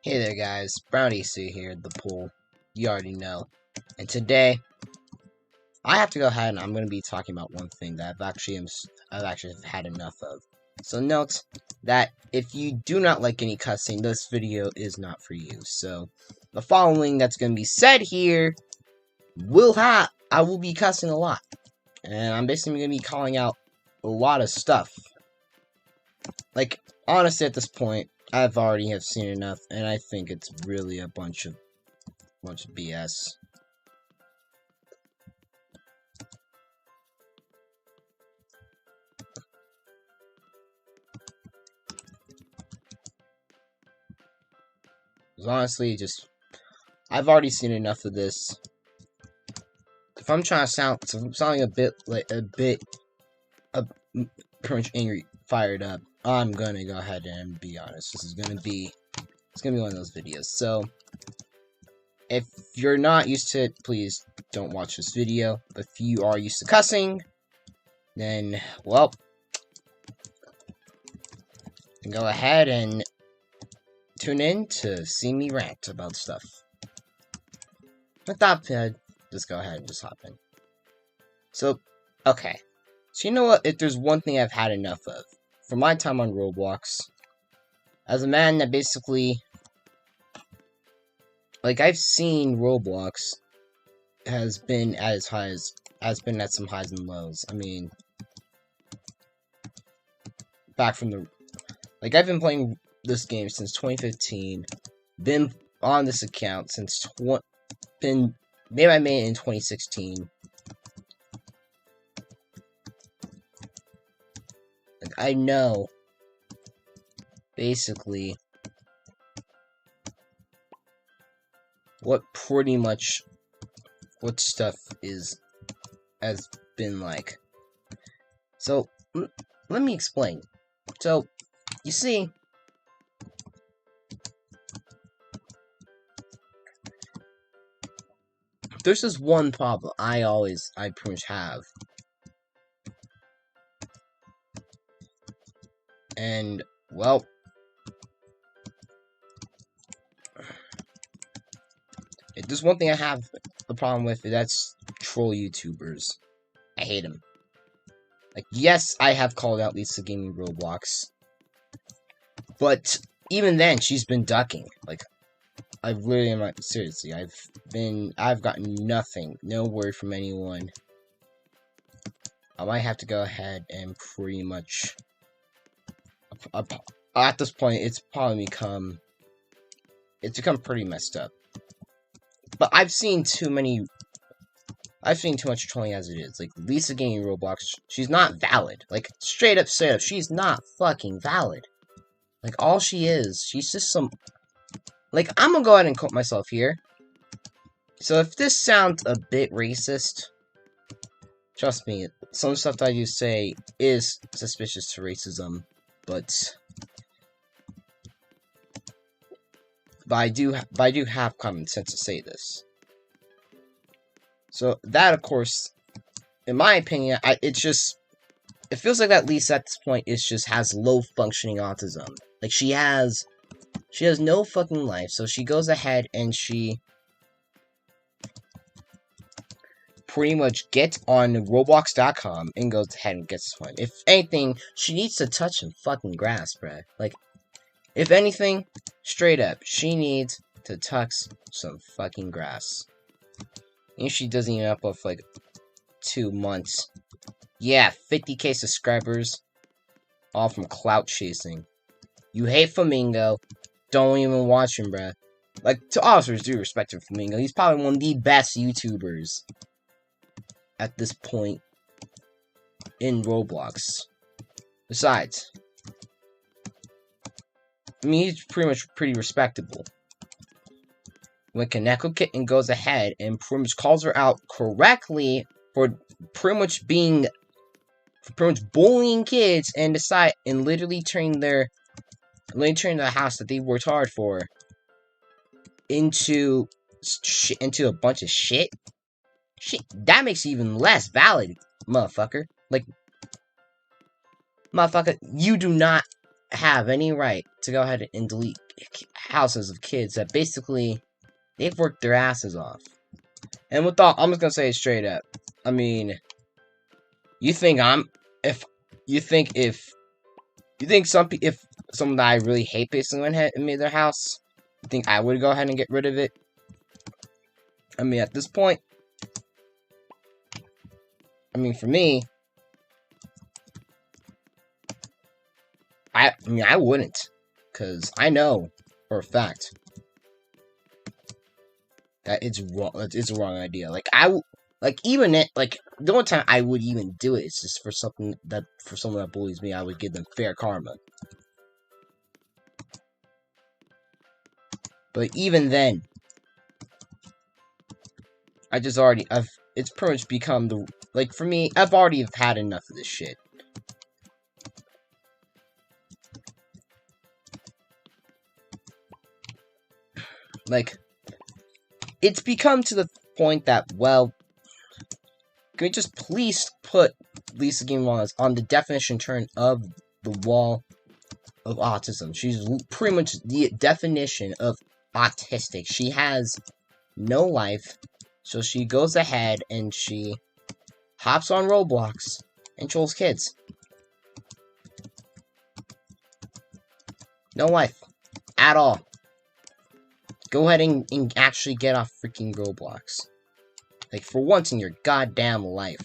Hey there guys, Brownie C here, the pool. You already know. And today, I have to go ahead and I'm going to be talking about one thing that I've actually had enough of. So note that if you do not like any cussing, this video is not for you. So, the following that's going to be said here I will be cussing a lot. And I'm basically going to be calling out a lot of stuff. Like, honestly at this point, I've already have seen enough, and I think it's really a bunch of BS. Honestly, I've already seen enough of this. If I'm trying to sounding pretty much angry, fired up, I'm gonna go ahead and be honest. It's gonna be one of those videos. So, if you're not used to it, please don't watch this video. But if you are used to cussing, then, well, go ahead and tune in to see me rant about stuff. With that said, just go ahead and just hop in. So, okay. So you know what? If there's one thing I've had enough of, from my time on Roblox, as a man that basically, like, I've seen Roblox has been at some highs and lows. I mean, back from the, like, I've been playing this game since 2015, been on this account since made my main in 2016. Like, I know basically what stuff has been like. So let me explain. So you see, there's this one problem I pretty much have. And, well, if there's one thing I have a problem with, that's troll YouTubers. I hate them. Like, yes, I have called out Lisa Gaming Roblox, but even then, she's been ducking. Like, I've literally, seriously, I've gotten nothing, no word from anyone. I might have to go ahead and pretty much, at this point, it's become pretty messed up. But I've seen too much trolling as it is. Like, Lisa Gaming Roblox, she's not valid. Like, straight up, she's not fucking valid. Like, all she is, she's just some... Like, I'm gonna go ahead and quote myself here. So if this sounds a bit racist, trust me, some stuff that I do say is suspicious to racism, but I do have common sense to say this. So that, of course, in my opinion, it feels like that Lisa at this point has low functioning autism. Like, she has no fucking life, so she goes ahead and she pretty much gets on Roblox.com and goes ahead and gets this one. If anything, she needs to touch some fucking grass, bruh. Like, if anything, straight up, she needs to touch some fucking grass. And she doesn't even up with, like, 2 months. Yeah, 50k subscribers, all from clout chasing. You hate Flamingo, don't even watch him, bruh. Like, to officers do respect him, Flamingo. He's probably one of the best YouTubers at this point in Roblox. Besides, I mean, he's pretty respectable. When Kaneko Kitten goes ahead and pretty much calls her out correctly for pretty much bullying kids and literally turning the house that they worked hard for into a bunch of shit. Shit, that makes you even less valid, motherfucker. Like, motherfucker, you do not have any right to go ahead and delete houses of kids that basically they've worked their asses off. And with all, I'm just gonna say it straight up. I mean, you think if if someone that I really hate basically went ahead and made their house, you think I would go ahead and get rid of it? I mean, at this point, I mean, for me, I mean, I wouldn't, because I know for a fact that it's wrong. It's a wrong idea. Like even it, like the only time I would even do it is just for someone that bullies me. I would give them fair karma. But even then, it's pretty much become like, for me, I've already had enough of this shit. Like, it's become to the point that, well, can we just please put Lisa Game Wallace on the definition turn of the wall of autism? She's pretty much the definition of autistic. She has no life, so she goes ahead and she hops on Roblox and trolls kids. No life at all. Go ahead and actually get off freaking Roblox. Like, for once in your goddamn life.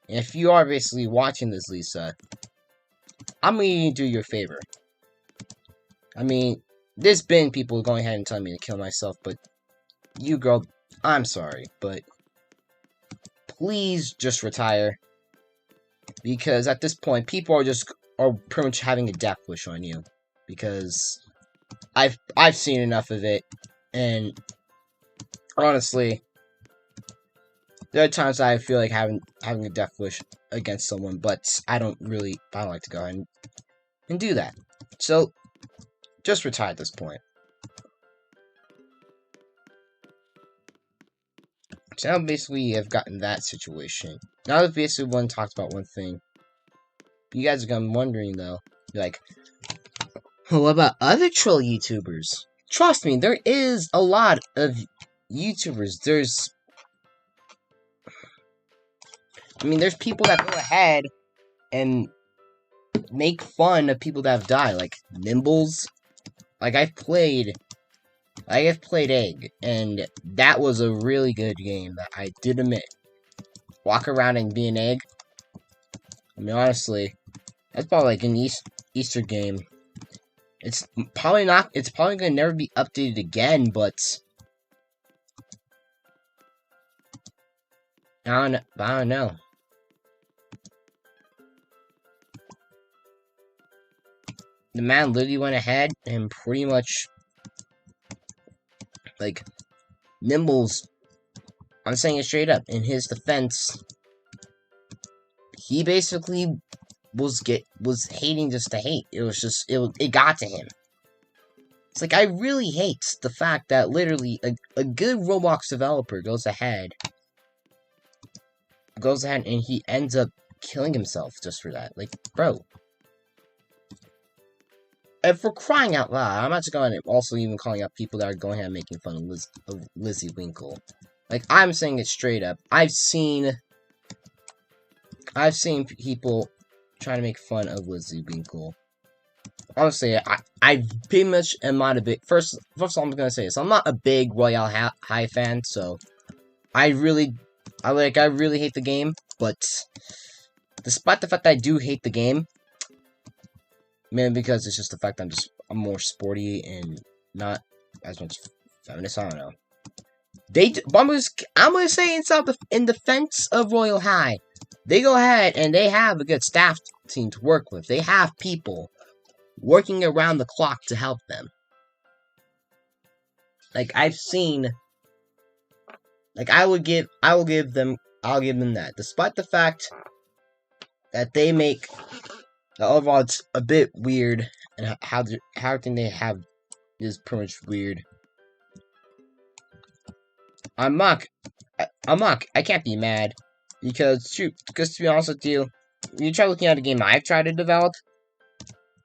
And if you are basically watching this, Lisa, I'm gonna do you a favor. I mean, there's been people going ahead and telling me to kill myself, but you, girl, I'm sorry, but please just retire. Because at this point, people are pretty much having a death wish on you. Because I've seen enough of it, and honestly, there are times I feel like having a death wish against someone, but I don't like to go ahead and do that. So, just retire at this point. So now basically I've gotten that situation. Now that basically one talked about one thing, you guys are gonna be wondering though, you're like, well, what about other troll YouTubers? Trust me, there is a lot of YouTubers. There's people that go ahead and make fun of people that have died, like Nimbles. Like, I've played Egg, and that was a really good game that I did admit. Walk around and be an egg. I mean, honestly, that's probably like an Easter game. It's probably gonna never be updated again, but I don't know. The man literally went ahead and pretty much, like, Nimbles, I'm saying it straight up, in his defense, he basically was hating just to hate. It was just, it got to him. It's like, I really hate the fact that literally a good Roblox developer goes ahead and he ends up killing himself just for that. Like, bro. And for crying out loud, I'm not just going to also even calling out people that are going ahead and making fun of Lizzie Winkle. Like, I'm saying it straight up. I've seen people trying to make fun of Lizzie Winkle. Honestly, I pretty much am not a big... First of all, I'm going to say this. I'm not a big Royale High fan, so I really hate the game, but despite the fact that I do hate the game, maybe because it's just the fact I'm more sporty and not as much feminist, I don't know. I'm gonna say in defense of Royal High, they go ahead and they have a good staff team to work with. They have people working around the clock to help them. Like, I've seen, like, I'll give them that. Despite the fact that they make, overall it's a bit weird, and how everything they have is pretty much weird. I can't be mad, because to be honest with you, you try looking at a game I've tried to develop,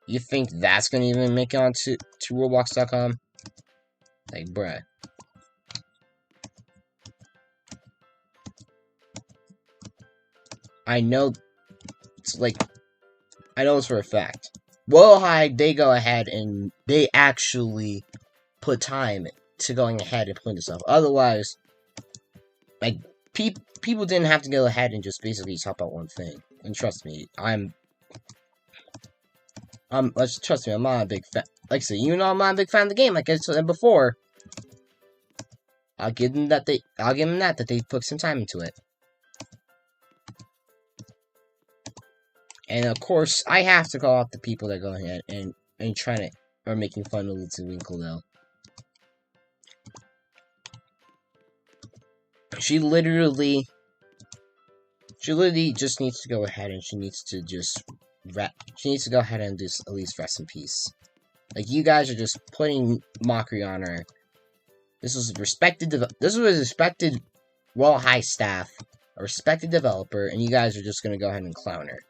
You think that's gonna even make it onto Roblox.com? Like, bruh. I know, it's like, I know it's for a fact. Well, High, they go ahead and they actually put time to going ahead and putting this up. Otherwise, like, people didn't have to go ahead and just basically talk about one thing. And trust me, trust me, I'm not a big fan. Like I said, you know, I'm not a big fan of the game. Like I said before, I'll give them that they put some time into it. And of course, I have to call out the people that go ahead and trying to are making fun of Little Winkle though. She literally just needs to go ahead and she needs to go ahead and just at least rest in peace. Like, you guys are just putting mockery on her. This was a respected Royal High staff, a respected developer, and you guys are just gonna go ahead and clown her.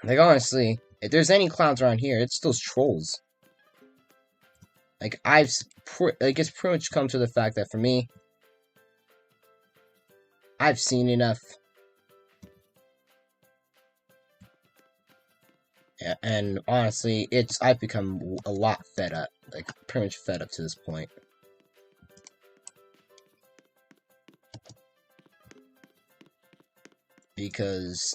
Like, honestly, if there's any clowns around here, it's those trolls. Like, it's pretty much come to the fact that for me, I've seen enough. Yeah, and honestly, I've become a lot fed up. Like, pretty much fed up to this point. Because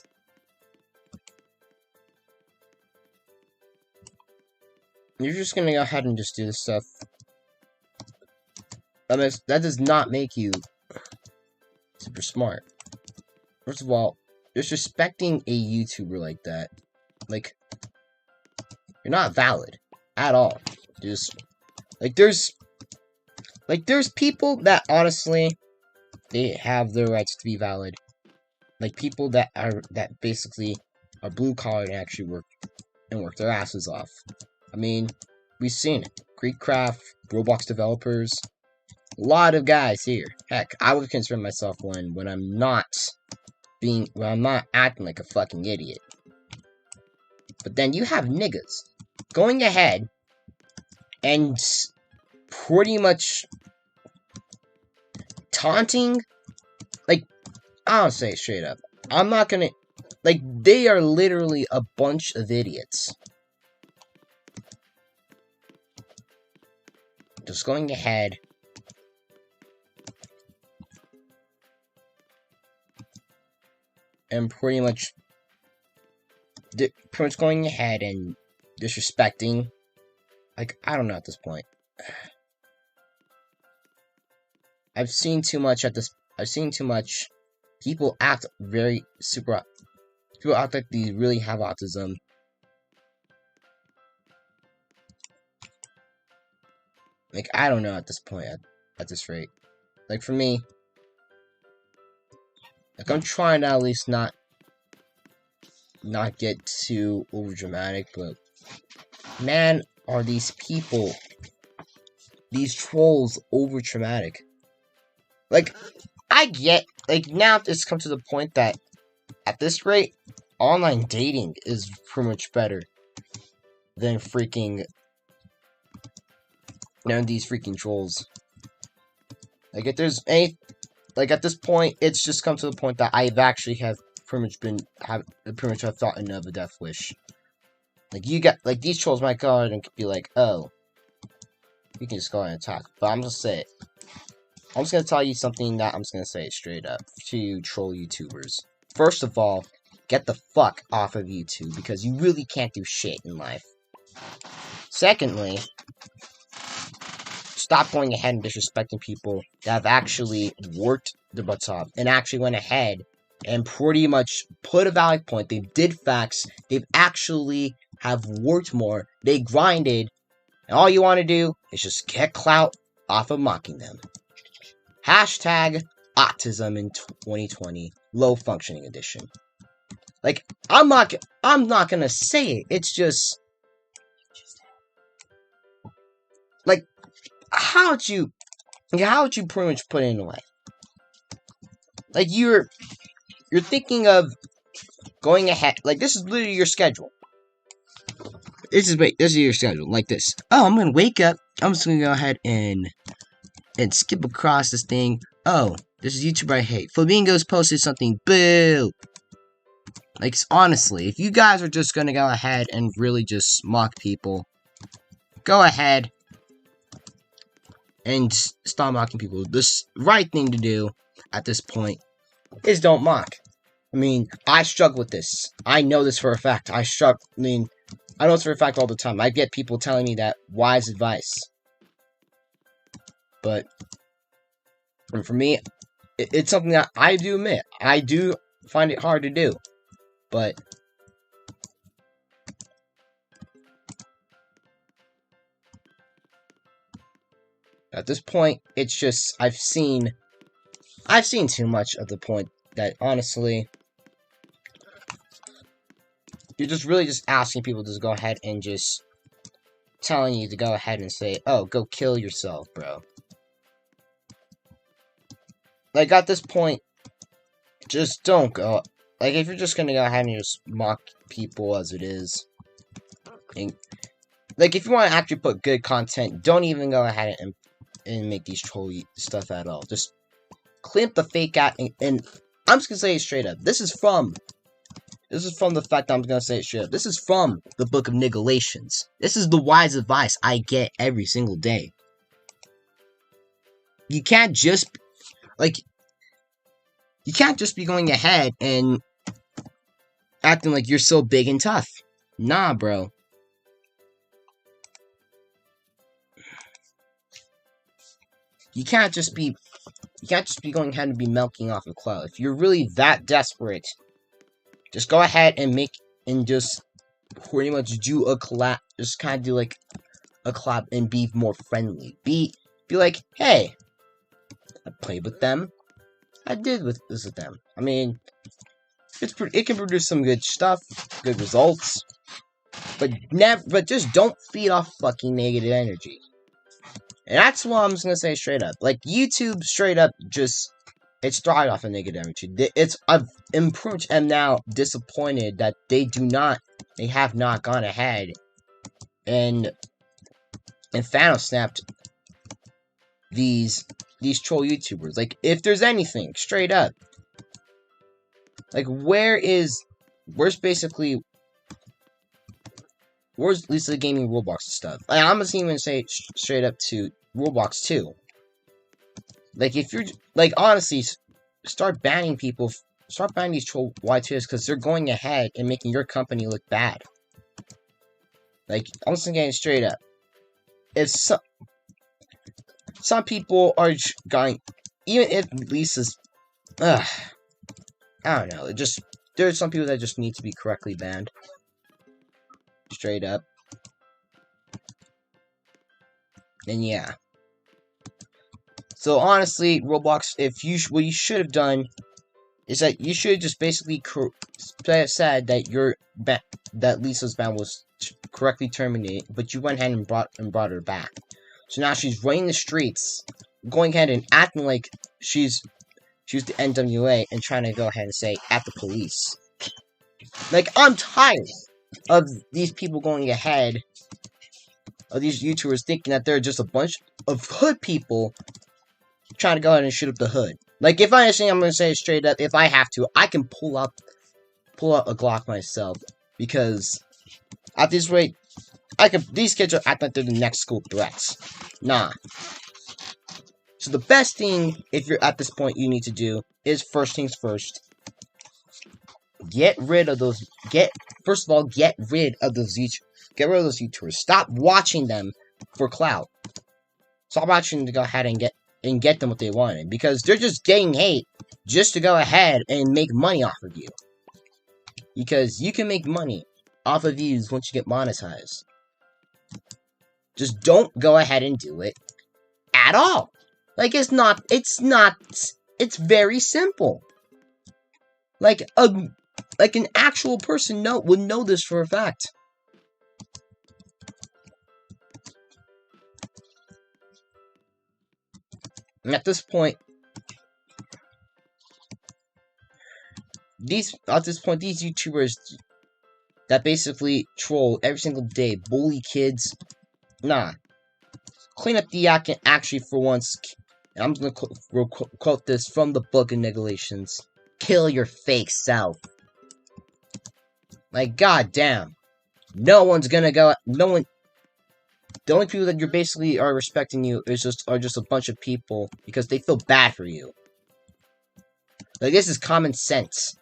you're just gonna go ahead and just do this stuff. That does not make you super smart. First of all, disrespecting a YouTuber like that, like, you're not valid at all. Just there's people that honestly they have their rights to be valid. Like, people that basically are blue collar and actually work their asses off. I mean, we've seen it. Greekcraft, Roblox developers, a lot of guys here. Heck, I would consider myself one when I'm not acting like a fucking idiot. But then you have niggas going ahead and pretty much taunting. Like, I'll say it straight up. I'm not gonna. Like, they are literally a bunch of idiots. Just going ahead and pretty much going ahead and disrespecting. Like, I don't know at this point. I've seen too much. People act very super. People act like they really have autism. Like, I don't know at this point, at this rate. Like, for me, like, I'm trying to at least not get too over dramatic, but man, are these people, these trolls, over dramatic. Like, I get, like, now it's come to the point that at this rate, online dating is pretty much better than these freaking trolls. Like, if there's any, like, at this point, it's just come to the point that I've actually have pretty much have thought of a death wish. Like, these trolls might go ahead and be like, oh, you can just go ahead and talk. But I'm just saying, I'm just gonna tell you something that I'm just gonna say it straight up to you troll YouTubers. First of all, get the fuck off of YouTube, because you really can't do shit in life. Secondly, stop going ahead and disrespecting people that have actually worked their butts off and actually went ahead and pretty much put a valid point. They did facts. They've actually have worked more. They grinded. And all you want to do is just get clout off of mocking them. Hashtag autism in 2020 low functioning edition. Like, I'm not gonna say it. It's just like, how would you pretty much put it in a way? Like, you're thinking of going ahead, like, this is literally your schedule. This is your schedule, like this. Oh, I'm gonna wake up. I'm just gonna go ahead and skip across this thing. Oh, this is YouTuber I hate. Flamingos posted something. Boo. Like, honestly, if you guys are just gonna go ahead and really just mock people, go ahead and stop mocking people. This right thing to do at this point is don't mock. I mean, I struggle with this. I know this for a fact. I know this for a fact all the time. I get people telling me that wise advice. But for me, it's something that I do admit. I do find it hard to do. But at this point, it's just I've seen too much of the point that honestly you're just really just asking people to just go ahead and just telling you to go ahead and say, oh, go kill yourself, bro. Like, at this point, just don't go. Like, if you're just gonna go ahead and just mock people as it is, and, like, if you want to actually put good content, don't even go ahead and make these troll stuff at all. Just clean up the fake out, and I'm just gonna say it straight up. This is from the fact that I'm gonna say it straight up. This is from the Book of Nigalations. This is the wise advice I get every single day. You can't just, like, you can't just be going ahead and acting like you're so big and tough. Nah, bro. You can't just be going ahead and be milking off of clout. If you're really that desperate, just go ahead and just pretty much do a collab. Just kind of do like a collab and be more friendly. Be like, hey, I played with them. I did this with them. I mean, it can produce some good stuff, good results, but just don't feed off fucking negative energy. And that's what I'm just gonna say straight up. Like, YouTube straight up it's thrived off of negative energy. I've improved and now disappointed that they have not gone ahead and Thanos snapped these troll YouTubers. Like, if there's anything, straight up. Like, where's Lisa Gaming Roblox stuff? Like, I'm just even say straight up to Roblox too. Like, if you're, like, honestly, start banning people, start banning these troll YouTubers because they're going ahead and making your company look bad. Like, I'm just getting straight up. If some people are going, even if Lisa's, I don't know, there's some people that just need to be correctly banned. Straight up. And yeah. So honestly, Roblox, what you should have done is that you should just basically said that that Lisa's ban was correctly terminated, but you went ahead and brought her back. So now she's running the streets, going ahead and acting like she's the NWA and trying to go ahead and say at the police. Like, I'm tired of these people going ahead, of these YouTubers thinking that they're just a bunch of hood people trying to go ahead and shoot up the hood. Like, if I understand, I'm gonna say it straight up, if I have to, I can pull up a Glock myself, because at this rate, these kids are acting like they're the next school threats. Nah. So the best thing, if you're at this point, you need to do is, first things first, get rid of those YouTubers. Stop watching them for clout. Stop watching them to go ahead and get them what they wanted, because they're just getting hate just to go ahead and make money off of you. Because you can make money off of views once you get monetized. Just don't go ahead and do it at all. Like, it's very simple. Like an actual person would know this for a fact. And at this point, at this point, these YouTubers that basically troll every single day, bully kids, nah. Clean up the act and actually for once, and I'm gonna quote this from the Book of Negulations. Kill your fake self. Like, goddamn. No one's gonna go, no one, the only people that you're basically are respecting you are just a bunch of people because they feel bad for you. Like, this is common sense.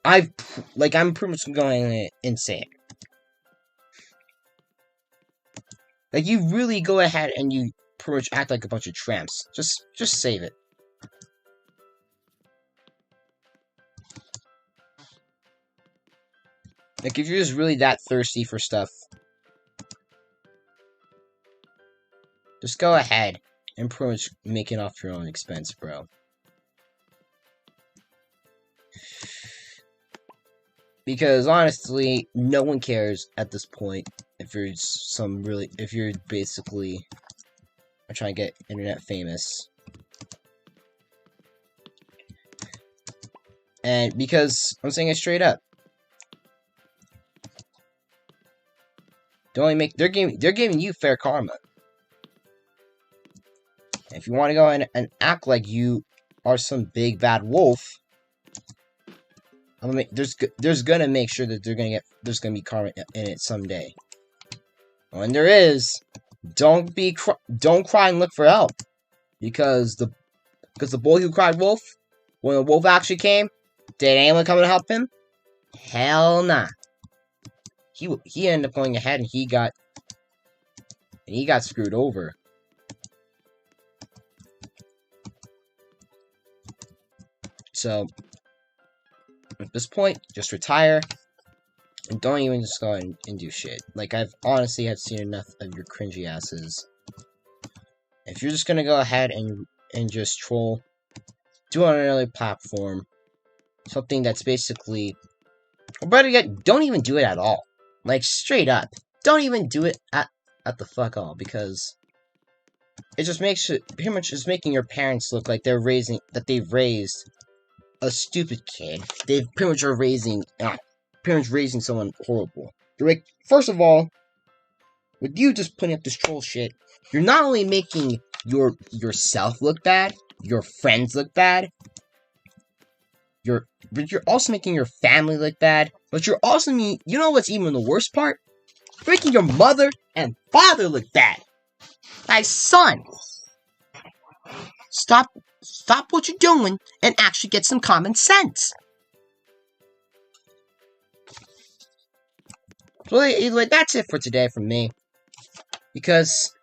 I'm pretty much going insane. Like, you really go ahead and you pretty much act like a bunch of tramps. Just save it. Like, if you're just really that thirsty for stuff, just go ahead and pretty much make it off your own expense, bro. Because honestly, no one cares at this point if you're basically trying to get internet famous. And because I'm saying it straight up. They're giving you fair karma. And if you want to go in and act like you are some big bad wolf, there's gonna make sure that there's gonna be karma in it someday. When there is, don't cry and look for help, because the boy who cried wolf, when the wolf actually came, did anyone come to help him? Hell nah. He ended up going ahead and he got screwed over. So at this point, just retire and don't even just go and do shit. Like, I've honestly seen enough of your cringy asses. If you're just gonna go ahead and just troll, do it on another platform, something that's basically, or better yet, don't even do it at all. Like, straight up, don't even do it at the fuck all, because it just makes it pretty much just making your parents look like they've raised a stupid kid. They pretty much are raising someone horrible. You're like, first of all, with you just putting up this troll shit, you're not only making yourself look bad, your friends look bad, but you're also making your family look bad, but you're also you know what's even the worst part? Making your mother and father look bad. My son, stop what you're doing and actually get some common sense. So anyway, that's it for today from me, because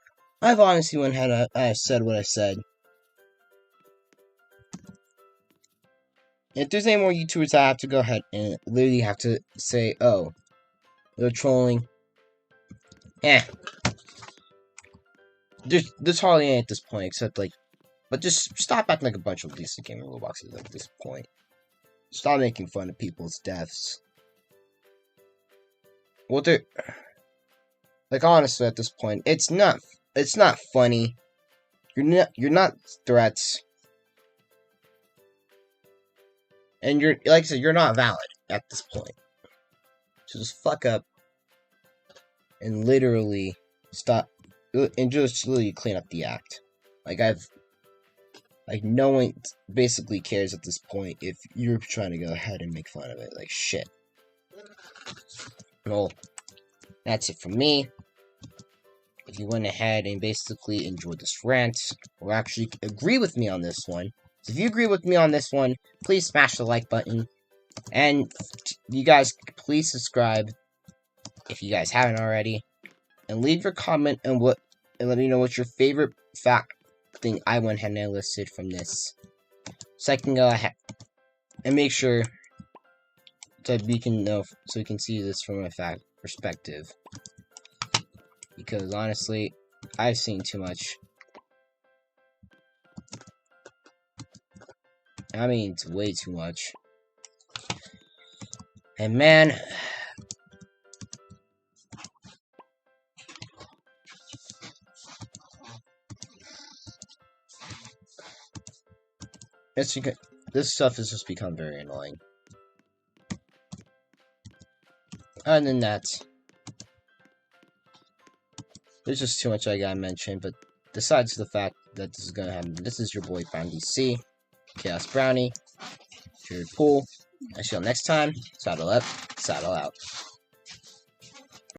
I've honestly went ahead I said what I said. If there's any more YouTubers, I have to go ahead and literally have to say, oh, they're trolling. There's hardly any at this point, except like, but just stop acting like a bunch of decent gaming Robloxers at this point. Stop making fun of people's deaths. Well, they're like, honestly, at this point, it's not funny. You're not threats. And you're, like I said, you're not valid at this point. So just fuck up and literally stop and just literally clean up the act. Like, no one basically cares at this point if you're trying to go ahead and make fun of it. Like, shit. Well, that's it from me. If you went ahead and basically enjoyed this rant, or actually agree with me on this one, so if you agree with me on this one, please smash the like button. And you guys, please subscribe if you guys haven't already. And leave your comment and let me know what's your favorite fact thing I went ahead and I listed from this. So I can go ahead and make sure that we can know, so we can see this from a fact perspective. Because honestly, I've seen too much. I mean, it's way too much. And man, This stuff has just become very annoying. Other than that, there's just too much I gotta mention, but besides the fact that this is gonna happen, this is your boy Brown DC, Chaos Brownie, very cool. I see you next time. Saddle up, saddle out.